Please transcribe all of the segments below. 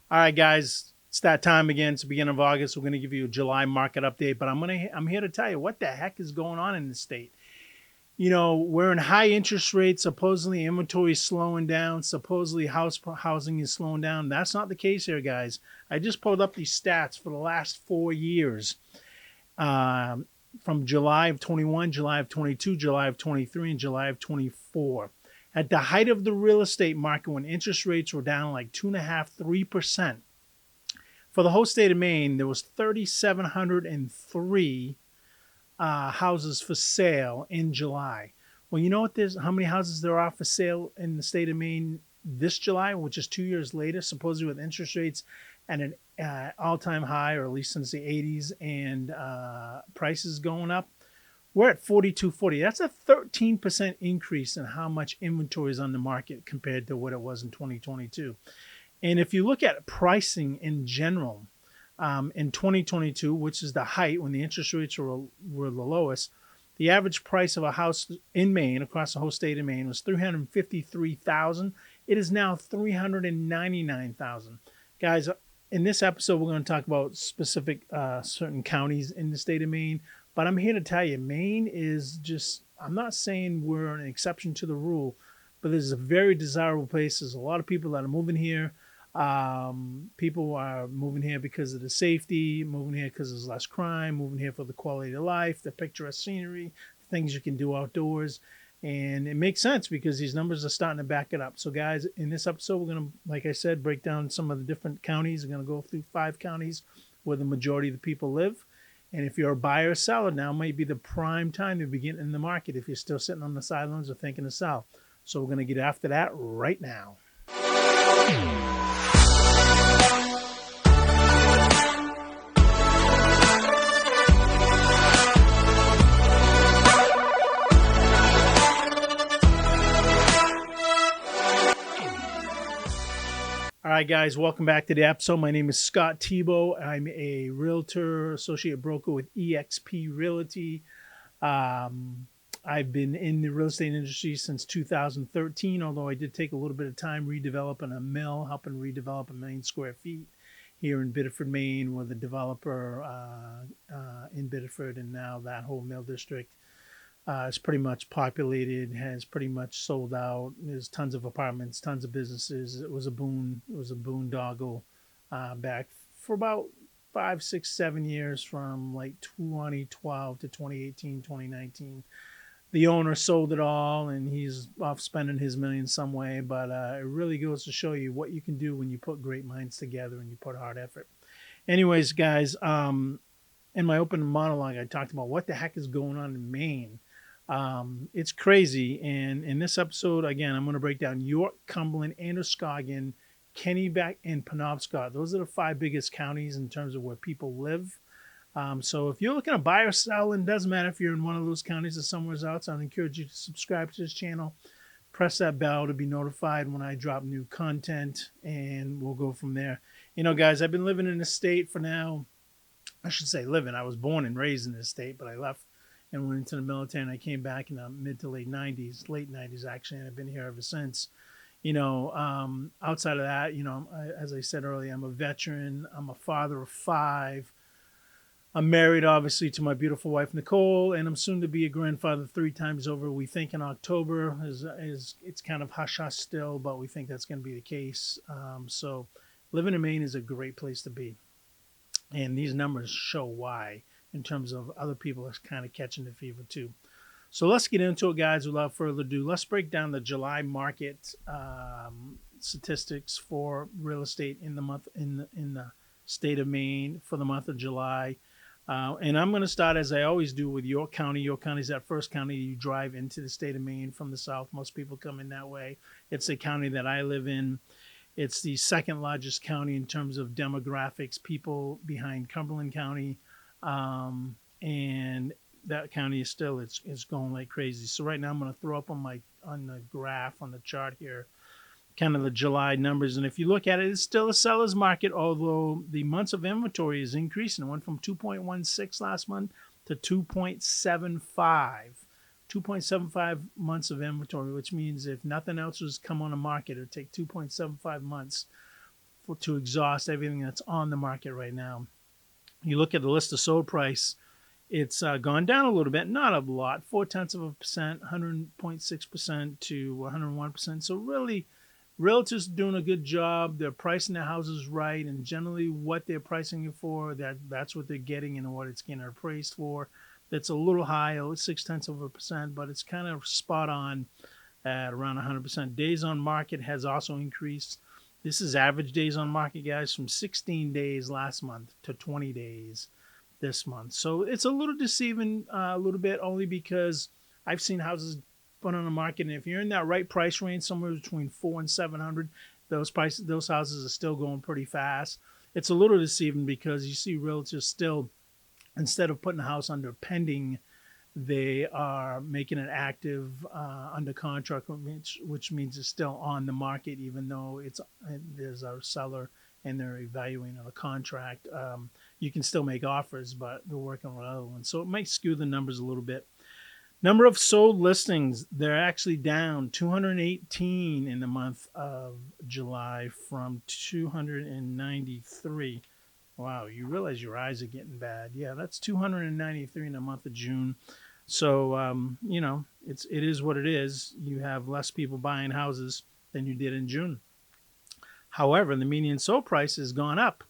All right, guys, it's that time again. It's the beginning of August. We're going to give you a July market update, but I'm here to tell you what the heck is going on in the state. We're in high interest rates. Supposedly, inventory is slowing down. Supposedly, housing is slowing down. That's not the case here, guys. I just pulled up these stats for the last 4 years, from July of 21, July of 22, July of 23, and July of 24. At the height of the real estate market, when interest rates were down like 2.5%, 3%, for the whole state of Maine, there was 3,703 houses for sale in July. Well, you know what? There's how many houses there are for sale in the state of Maine this July, which is 2 years later, supposedly with interest rates at an all-time high, or at least since the 80s, and prices going up. We're at 4240. That's a 13% increase in how much inventory is on the market compared to what it was in 2022. And if you look at pricing in general, in 2022, which is the height when the interest rates were the lowest, the average price of a house in Maine, across the whole state of Maine, was $353,000. It is now $399,000. Guys, in this episode, we're going to talk about specific certain counties in the state of Maine. But I'm here to tell you, Maine is just, I'm not saying we're an exception to the rule, but this is a very desirable place. There's a lot of people that are moving here. People are moving here because of the safety, moving here because there's less crime, moving here for the quality of life, the picturesque scenery, things you can do outdoors. And it makes sense because these numbers are starting to back it up. So, guys, in this episode, we're going to, like I said, break down some of the different counties. We're going to go through 5 counties where the majority of the people live. And if you're a buyer or seller, now might be the prime time to begin in the market if you're still sitting on the sidelines or thinking to sell. So we're going to get after that right now. All right, guys, welcome back to the episode. My name is Scott Tebow. I'm a realtor, associate broker with eXp Realty. I've been in the real estate industry since 2013, although I did take a little bit of time redeveloping a mill, helping redevelop 1 million square feet here in Biddeford, Maine, with a developer in Biddeford, and now that whole mill district is pretty much populated, has pretty much sold out. There's tons of apartments, tons of businesses. It was a boondoggle back for about 5, 6, 7 years, from like 2012 to 2018, 2019. The owner sold it all, and he's off spending his millions some way. But it really goes to show you what you can do when you put great minds together and you put hard effort. Anyways, guys, in my open monologue, I talked about what the heck is going on in Maine. It's crazy. And in this episode, again, I'm going to break down York, Cumberland, Androscoggin, Kennebec, and Penobscot. Those are the 5 biggest counties in terms of where people live. So if you're looking to buy or sell, and it doesn't matter if you're in one of those counties or somewhere else, I'd encourage you to subscribe to this channel. Press that bell to be notified when I drop new content, and we'll go from there. Guys, I've been living in this state for now. I should say living. I was born and raised in this state, but I left and went into the military, and I came back in the mid to late 90s actually, and I've been here ever since. Outside of that, as I said earlier, I'm a veteran. I'm a father of 5. I'm married, obviously, to my beautiful wife, Nicole, and I'm soon to be a grandfather 3 times over. We think in October is it's kind of hush-hush still, but we think that's going to be the case. So living in Maine is a great place to be. And these numbers show why, in terms of other people are kind of catching the fever too. So let's get into it, guys, without further ado. Let's break down the July market statistics for real estate in the month in the state of Maine for the month of July. And I'm going to start, as I always do, with York County. York County is that first county you drive into the state of Maine from the south. Most people come in that way. It's the county that I live in. It's the second largest county in terms of demographics, people behind Cumberland County. And that county is still, it's going like crazy. So right now I'm going to throw up on the graph, on the chart here, kind of the July numbers. And if you look at it, it's still a seller's market, although the months of inventory is increasing. It went from 2.16 last month to 2.75. 2.75 months of inventory, which means if nothing else was come on the market, it would take 2.75 months to exhaust everything that's on the market right now. You look at the list of sold price, it's gone down a little bit, not a lot, 0.4%, 100.6% to 101%. So really, realtors doing a good job. They're pricing their houses right, and generally, what they're pricing it for, that's what they're getting and what it's getting appraised for. That's a little high, 0.6%, but it's kind of spot on at around 100%. Days on market has also increased. This is average days on market, guys, from 16 days last month to 20 days this month. So it's a little deceiving, a little bit, only because I've seen houses put on the market, and if you're in that right price range, somewhere between 400 and 700, those houses are still going pretty fast. It's a little deceiving because you see realtors still, instead of putting a house under pending, they are making it active under contract, which means it's still on the market, even though there's a seller and they're evaluating a contract. You can still make offers, but they're working on other ones. So it might skew the numbers a little bit. Number of sold listings, they're actually down 218 in the month of July from 293. Wow, you realize your eyes are getting bad. Yeah, that's 293 in the month of June. So it is what it is. You have less people buying houses than you did in June. However, the median sold price has gone up.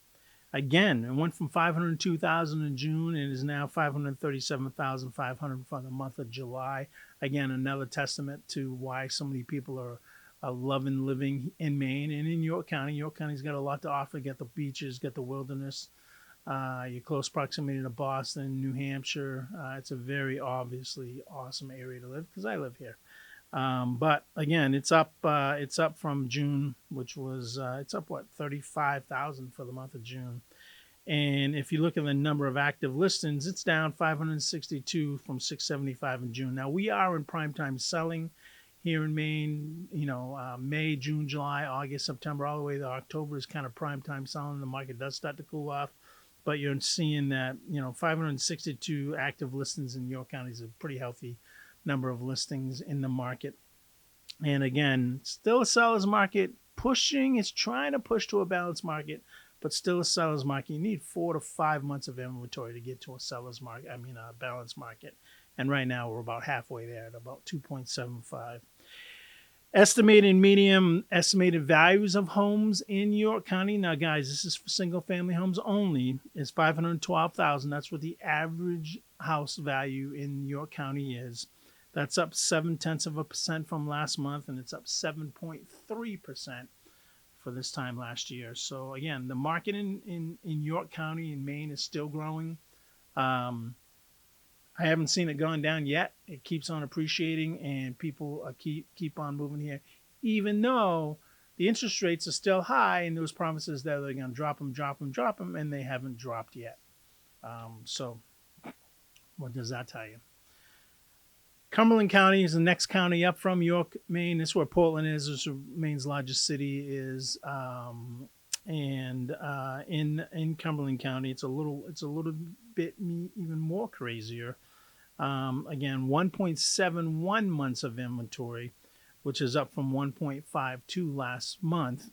Again, it went from 502,000 in June and is now 537,500 for the month of July. Again, another testament to why so many people are loving living in Maine and in York County. York County's got a lot to offer. Get the beaches, get the wilderness, your close proximity to Boston, New Hampshire. It's a very obviously awesome area to live because I live here. But again, it's up. It's up from June, which was it's up 35,000 for the month of June. And if you look at the number of active listings, it's down 562 from 675 in June. Now we are in prime time selling here in Maine. May, June, July, August, September, all the way to October is kind of prime time selling. The market does start to cool off, but you're seeing that 562 active listings in York County is a pretty healthy number of listings in the market. And again, still a seller's market pushing. It's trying to push to a balanced market, but still a seller's market. You need 4 to 5 months of inventory to get to a seller's market. A balanced market. And right now we're about halfway there at about 2.75. Estimated values of homes in York County. Now, guys, this is for single-family homes only. Is $512,000. That's what the average house value in York County is. That's up 0.7% from last month, and it's up 7.3% for this time last year. So again, the market in York County in Maine is still growing. I haven't seen it going down yet. It keeps on appreciating, and people keep on moving here, even though the interest rates are still high, and those promises that they're going to drop them, and they haven't dropped yet. So what does that tell you? Cumberland County is the next county up from York, Maine. This is where Portland is. This is Maine's largest city is, and in Cumberland County, it's a little bit even more crazier. Again, 1.71 months of inventory, which is up from 1.52 last month,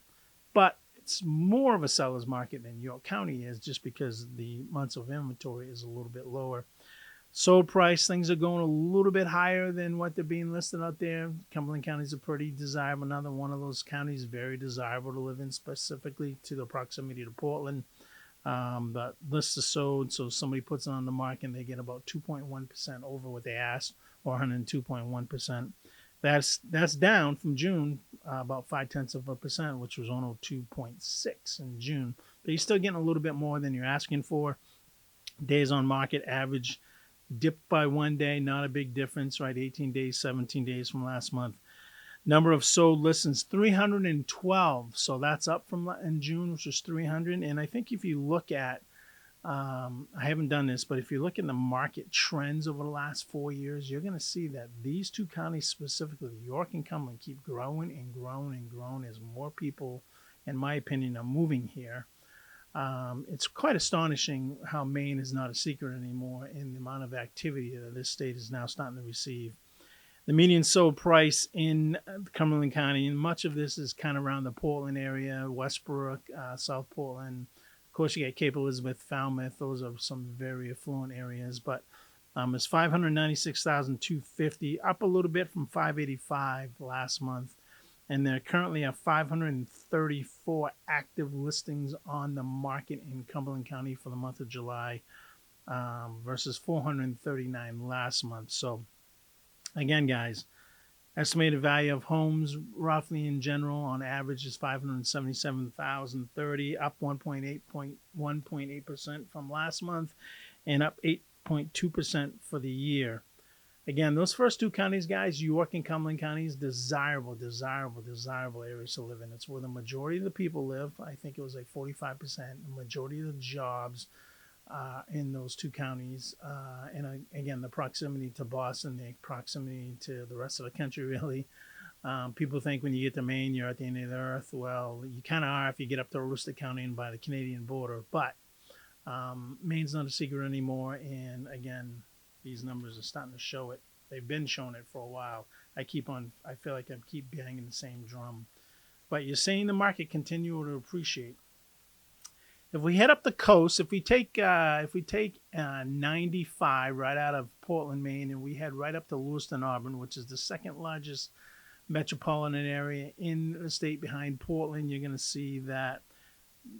but it's more of a seller's market than York County is, just because the months of inventory is a little bit lower. Sold price, things are going a little bit higher than what they're being listed out there. Cumberland County is a pretty desirable, another one of those counties, very desirable to live in, specifically to the proximity to Portland. The list is sold, so somebody puts it on the market and they get about 2.1% over what they asked, or 102.1%. That's down from June, about 0.5%, which was 102.6 in June. But you're still getting a little bit more than you're asking for. Days on market average dipped by 1 day, not a big difference, right? 18 days, 17 days from last month. Number of sold listings, 312. So that's up from in June, which was 300. And I think if you look at, I haven't done this, but if you look at the market trends over the last 4 years, you're going to see that these two counties specifically, York and Cumberland, keep growing and growing and growing as more people, in my opinion, are moving here. It's quite astonishing how Maine is not a secret anymore in the amount of activity that this state is now starting to receive. The median sold price in Cumberland County, and much of this is kind of around the Portland area, Westbrook, South Portland. Of course, you get Cape Elizabeth, Falmouth. Those are some very affluent areas, but it's 596,250, up a little bit from 585 last month. And there currently are 534 active listings on the market in Cumberland County for the month of July, versus 439 last month. So again, guys, estimated value of homes roughly in general on average is 577,030, up 1.8% from last month, and up 8.2% for the year. Again, those first two counties, guys, York and Cumberland counties, desirable areas to live in. It's where the majority of the people live. I think it was like 45%. The majority of the jobs in those two counties. And again, the proximity to Boston, the proximity to the rest of the country, really. People think when you get to Maine, you're at the end of the earth. Well, you kind of are if you get up to Aroostook County and by the Canadian border. But Maine's not a secret anymore. And again, these numbers are starting to show it. They've been showing it for a while. I feel like I keep banging the same drum. But you're seeing the market continue to appreciate. If we head up the coast, if we take 95 right out of Portland, Maine, and we head right up to Lewiston, Auburn, which is the second largest metropolitan area in the state behind Portland, you're going to see that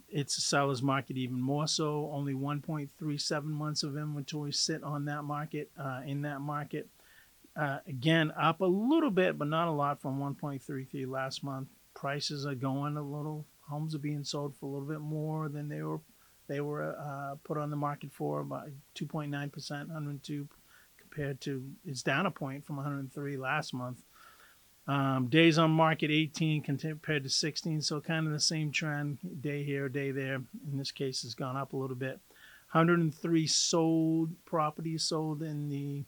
it's a seller's market even more so. Only 1.37 months of inventory sit on that market, in that market. Again, up a little bit, but not a lot from 1.33 last month. Prices are going a little. Homes are being sold for a little bit more than they were put on the market for, about 2.9%, 102 compared to, it's down a point from 103 last month. Days on market 18 compared to 16, so kind of the same trend, day here, day there. In this case, has gone up a little bit. 103 properties sold in the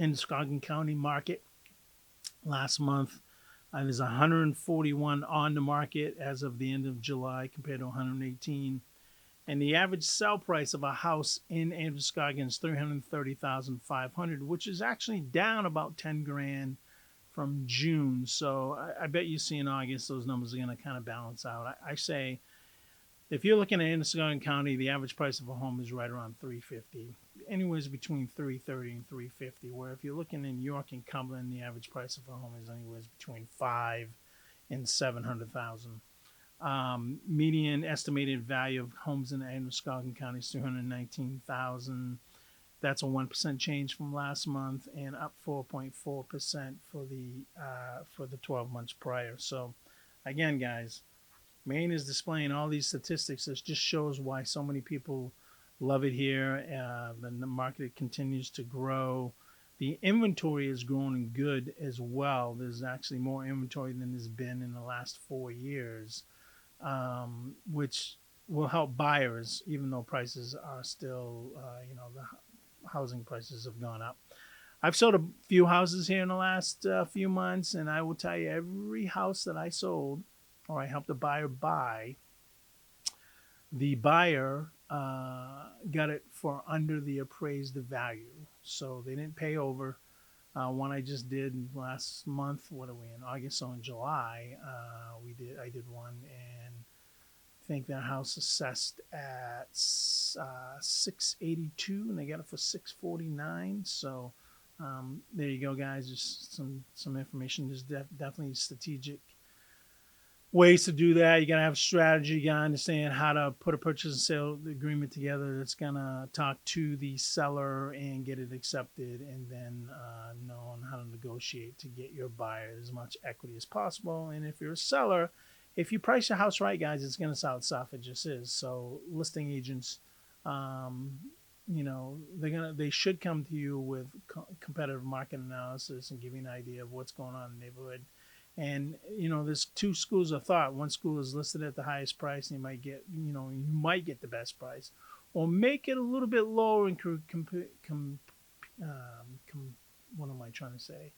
Androscoggin County market last month. There's 141 on the market as of the end of July compared to 118. And the average sell price of a house in Androscoggin is $330,500, which is actually down about 10 grand from June. So I bet you see in August those numbers are going to kind of balance out. I say if you're looking at Androscoggin County, the average price of a home is right around $350, anywhere between $330 and $350. Where if you're looking in York and Cumberland, the average price of a home is anywhere between $500,000 and $700,000. Median estimated value of homes in Androscoggin County is $319,000. That's a 1% change from last month, and up 4.4% for the 12 months prior. So, again, guys, Maine is displaying all these statistics. This just shows why so many people love it here. The market continues to grow. The inventory is growing good as well. There's actually more inventory than there's been in the last 4 years, which will help buyers, even though prices are still, the housing prices have gone up. I've sold a few houses here in the last few months, and I will tell you, every house that I sold or I helped a buyer buy, the buyer got it for under the appraised value. So they didn't pay over. One I just did last month. What are we in August? So in July, I did one, and I think that house assessed at $682, and they got it for $649. So there you go, guys. Just some information. There's definitely strategic ways to do that. You gotta have a strategy. You gotta understand how to put a purchase and sale agreement together that's gonna talk to the seller and get it accepted, and then know how to negotiate to get your buyer as much equity as possible. And if you're a seller, if you price your house right, guys, it's gonna sell itself. It just is. So listing agents, they should come to you with competitive market analysis and give you an idea of what's going on in the neighborhood. And there's two schools of thought. One school is listed at the highest price, and you might get the best price, or make it a little bit lower and what am I trying to say?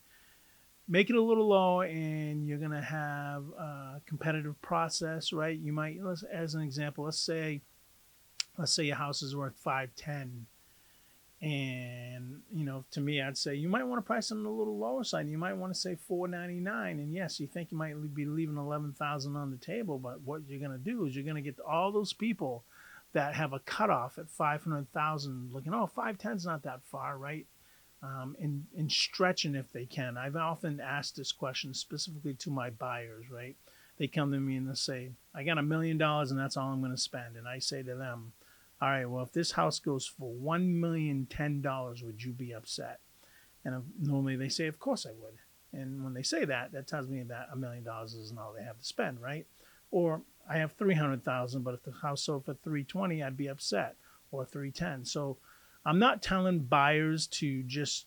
Make it a little lower, and you're gonna have a competitive process, right? You might, as an example, let's say your house is worth $510, And to me, I'd say you might want to price it on the little lower side. You might want to say 499, and yes, you think you might be leaving 11,000 on the table, but what you're going to do is you're going to get all those people that have a cutoff at 500,000, looking, oh, 510's not that far, right? And stretching if they can. I've often asked this question specifically to my buyers, right? They come to me and they say, I got $1 million and that's all I'm going to spend. And I say to them, all right, well, if this house goes for $1,010,000, would you be upset? And normally they say, of course I would. And when they say that, that tells me that $1 million isn't all they have to spend, right? Or I have 300,000, but if the house sold for 320, I'd be upset, or 310. So I'm not telling buyers to just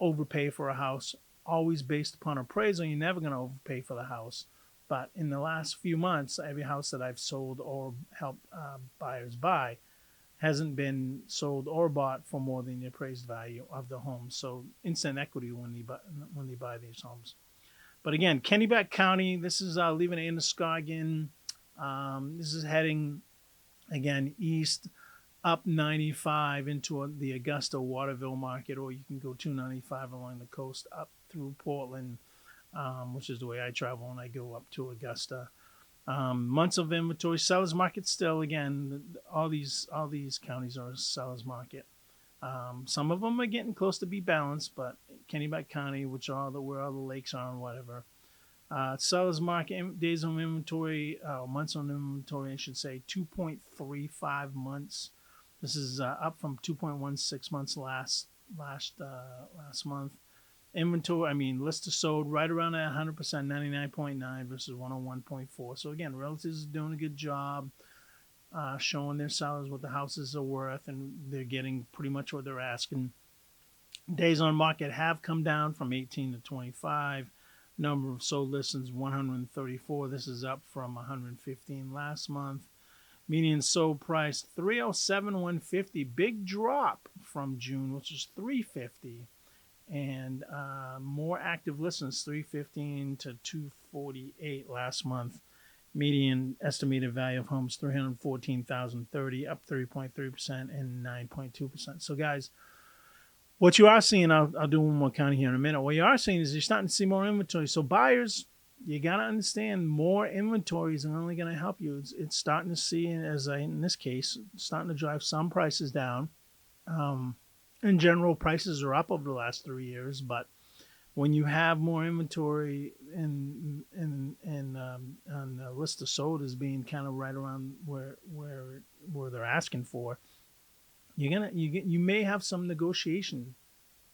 overpay for a house, always based upon appraisal. You're never going to overpay for the house. But in the last few months, every house that I've sold or helped buyers buy hasn't been sold or bought for more than the appraised value of the home. So instant equity when they buy these homes. But again, Kennebec County, this is leaving Androscoggin. This is heading again east up 95 into the Augusta Waterville market, or you can go 295 along the coast up through Portland, which is the way I travel when I go up to Augusta. Months of inventory, sellers market still. Again, all these counties are a sellers market. Some of them are getting close to be balanced, but Kennebec County, which are where all the lakes are and whatever. Sellers market days on inventory, months on inventory, I should say, 2.35 months. This is up from 2.16 months last month. Inventory, list to sold right around at 100%, 99.9 versus 101.4. So again, relatives are doing a good job showing their sellers what the houses are worth, and they're getting pretty much what they're asking. Days on market have come down from 18 to 25. Number of sold listings 134. This is up from 115 last month. Median sold price 307,150. Big drop from June, which is 350. And more active listens, 315 to 248 last month. Median estimated value of homes 314,030, up 3.3% and 9.2%. So guys, what you are seeing, I'll do one more county here in a minute. What you are seeing is you're starting to see more inventory. So buyers, you got to understand more inventory is only going to help you. It's starting to see, in this case, starting to drive some prices down. In general, prices are up over the last 3 years, but when you have more inventory and the list of sold is being kind of right around where they're asking for, you may have some negotiation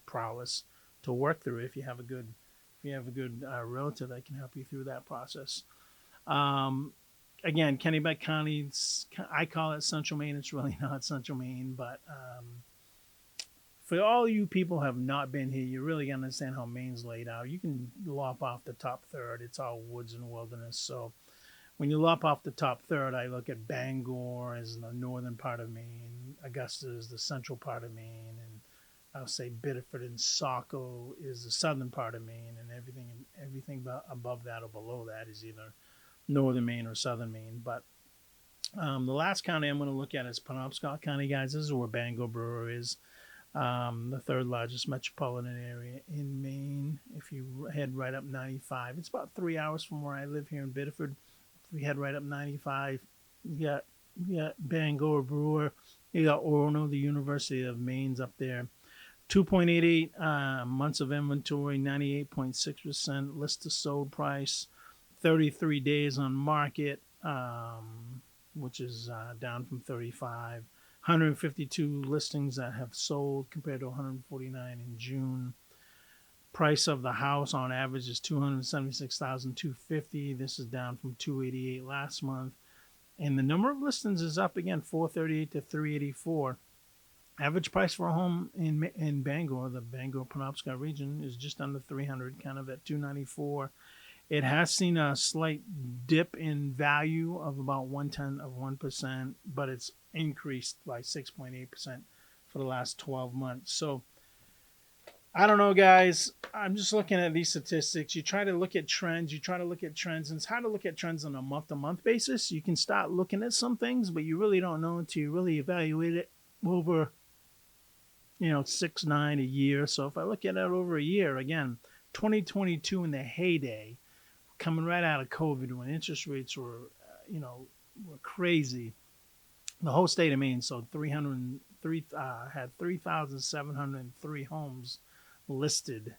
prowess to work through if you have a good realtor that can help you through that process. Again, Kennebec County, I call it Central Maine. It's really not Central Maine, but for all you people who have not been here, you really got to understand how Maine's laid out. You can lop off the top third. It's all woods and wilderness. So when you lop off the top third, I look at Bangor as the northern part of Maine, Augusta is the central part of Maine, and I'll say Biddeford and Saco is the southern part of Maine, and everything above that or below that is either northern Maine or southern Maine. But the last county I'm going to look at is Penobscot County, guys. This is where Bangor Brewer is. The third largest metropolitan area in Maine. If you head right up 95, it's about 3 hours from where I live here in Biddeford. If we head right up 95, you got Bangor Brewer, you got Orono, the University of Maine's up there. 2.88 months of inventory, 98.6% list to sold price, 33 days on market, which is down from 35. 152 listings that have sold compared to 149 in June. Price of the house on average is $276,250. This is down from $288 last month. And the number of listings is up again, 438 to 384. Average price for a home in Bangor, the Bangor Penobscot region, is just under 300, kind of at 294. It has seen a slight dip in value of about 1/10%, but it's increased by 6.8% for the last 12 months. So I don't know, guys. I'm just looking at these statistics. You try to look at trends. And it's hard to look at trends on a month-to-month basis. You can start looking at some things, but you really don't know until you really evaluate it over 6.9 a year. So if I look at it over a year, again, 2022 in the heyday, coming right out of COVID when interest rates were, were crazy. The whole state of Maine sold 303 had 3,703 homes listed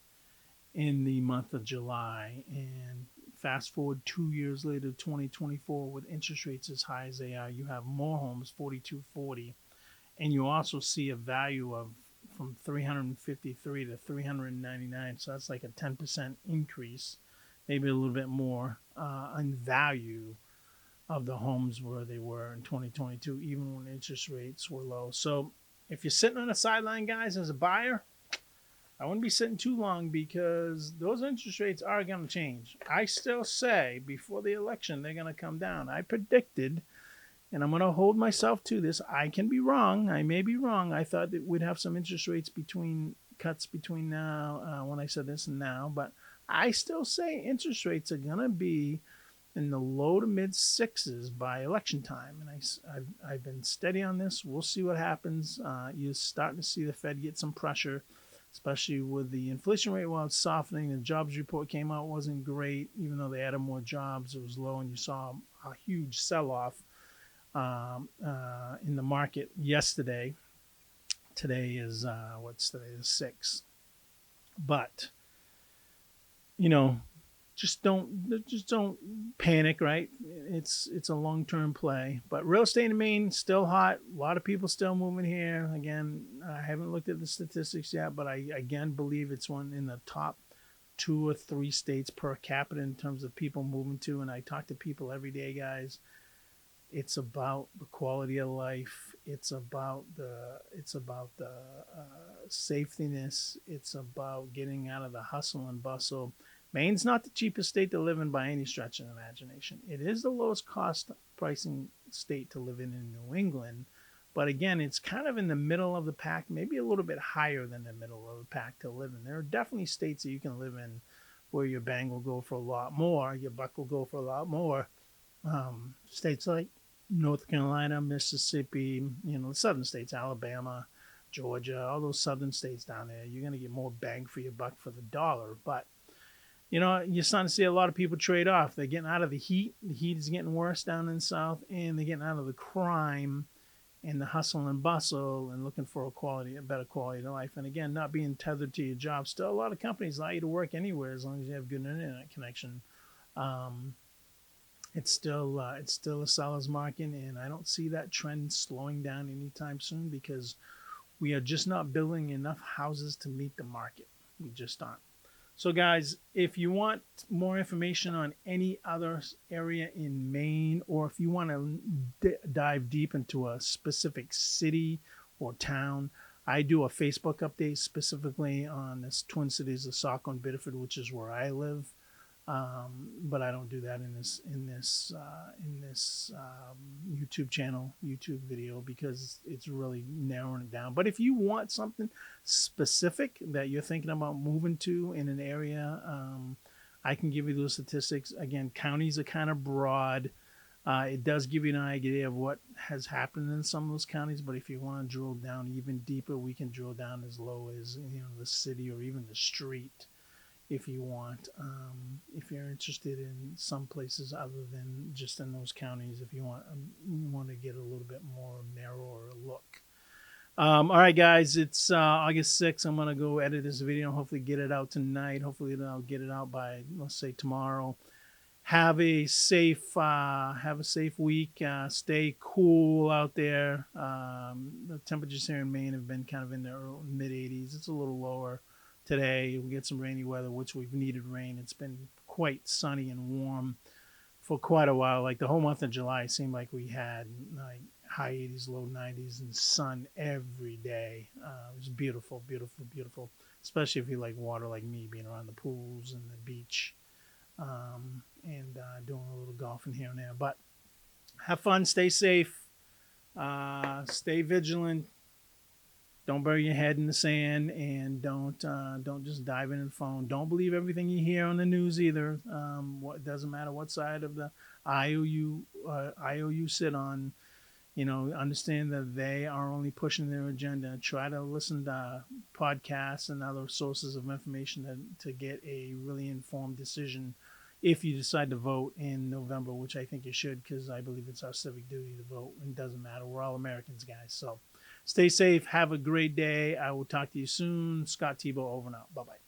in the month of July. And fast forward 2 years later, 2024, with interest rates as high as they are, you have more homes, 4,240, and you also see a value of from 353 to 399. So that's like a 10% increase, maybe a little bit more in value of the homes where they were in 2022, even when interest rates were low. So if you're sitting on the sideline, guys, as a buyer, I wouldn't be sitting too long because those interest rates are going to change. I still say before the election they're going to come down. I predicted, and I'm going to hold myself to this. I can be wrong. I may be wrong. I thought that we'd have some interest rates cuts between now when I said this and now, but I still say interest rates are going to be in the low to mid sixes by election time. And I've been steady on this. We'll see what happens. You're starting to see the Fed get some pressure, especially with the inflation rate while it's softening. The jobs report came out, wasn't great, even though they added more jobs. It was low, and you saw a huge sell-off in the market yesterday. Today is what's today? The 6th. But you know, just don't panic, right? It's a long-term play. But real estate in Maine still hot. A lot of people still moving here. Again, I haven't looked at the statistics yet, but I again believe it's one in the top 2 or 3 states per capita in terms of people moving to. And I talk to people every day, guys. It's about the quality of life. It's about the safetyness. It's about getting out of the hustle and bustle. Maine's not the cheapest state to live in by any stretch of the imagination. It is the lowest cost pricing state to live in New England. But again, it's kind of in the middle of the pack, maybe a little bit higher than the middle of the pack to live in. There are definitely states that you can live in where your bang will go for a lot more, your buck will go for a lot more. States like North Carolina, Mississippi, the southern states, Alabama, Georgia, all those southern states down there, you're going to get more bang for your buck for the dollar. But you're starting to see a lot of people trade off. They're getting out of the heat. The heat is getting worse down in the south, and they're getting out of the crime and the hustle and bustle and looking for a better quality of life. And again, not being tethered to your job. Still, a lot of companies allow you to work anywhere as long as you have good internet connection. It's still a seller's market, and I don't see that trend slowing down anytime soon because we are just not building enough houses to meet the market. We just aren't. So, guys, if you want more information on any other area in Maine, or if you want to dive deep into a specific city or town, I do a Facebook update specifically on this Twin Cities of Saco and Biddeford, which is where I live. But I don't do that in this YouTube channel, YouTube video, because it's really narrowing it down. But if you want something specific that you're thinking about moving to in an area, I can give you those statistics. Again, counties are kind of broad. It does give you an idea of what has happened in some of those counties. But if you want to drill down even deeper, we can drill down as low as the city or even the street. If you want, if you're interested in some places other than just in those counties, if you want to get a little bit more narrower look. All right, guys, it's August 6th. I'm going to go edit this video and hopefully get it out tonight. Hopefully I'll get it out by, let's say, tomorrow. Have a safe week. Stay cool out there. The temperatures here in Maine have been kind of in the mid 80s. It's a little lower today. We get some rainy weather, which we've needed rain. It's been quite sunny and warm for quite a while. Like the whole month of July seemed like we had like high 80s, low 90s, and sun every day. It was beautiful, beautiful, beautiful. Especially if you like water like me, being around the pools and the beach, and doing a little golfing here and there. But have fun, stay safe, stay vigilant. Don't bury your head in the sand, and don't just dive into the phone. Don't believe everything you hear on the news either. It doesn't matter what side of the aisle you sit on. Understand that they are only pushing their agenda. Try to listen to podcasts and other sources of information to get a really informed decision if you decide to vote in November, which I think you should, because I believe it's our civic duty to vote. It doesn't matter. We're all Americans, guys. So stay safe. Have a great day. I will talk to you soon. Scott Tebow, over and out. Bye bye.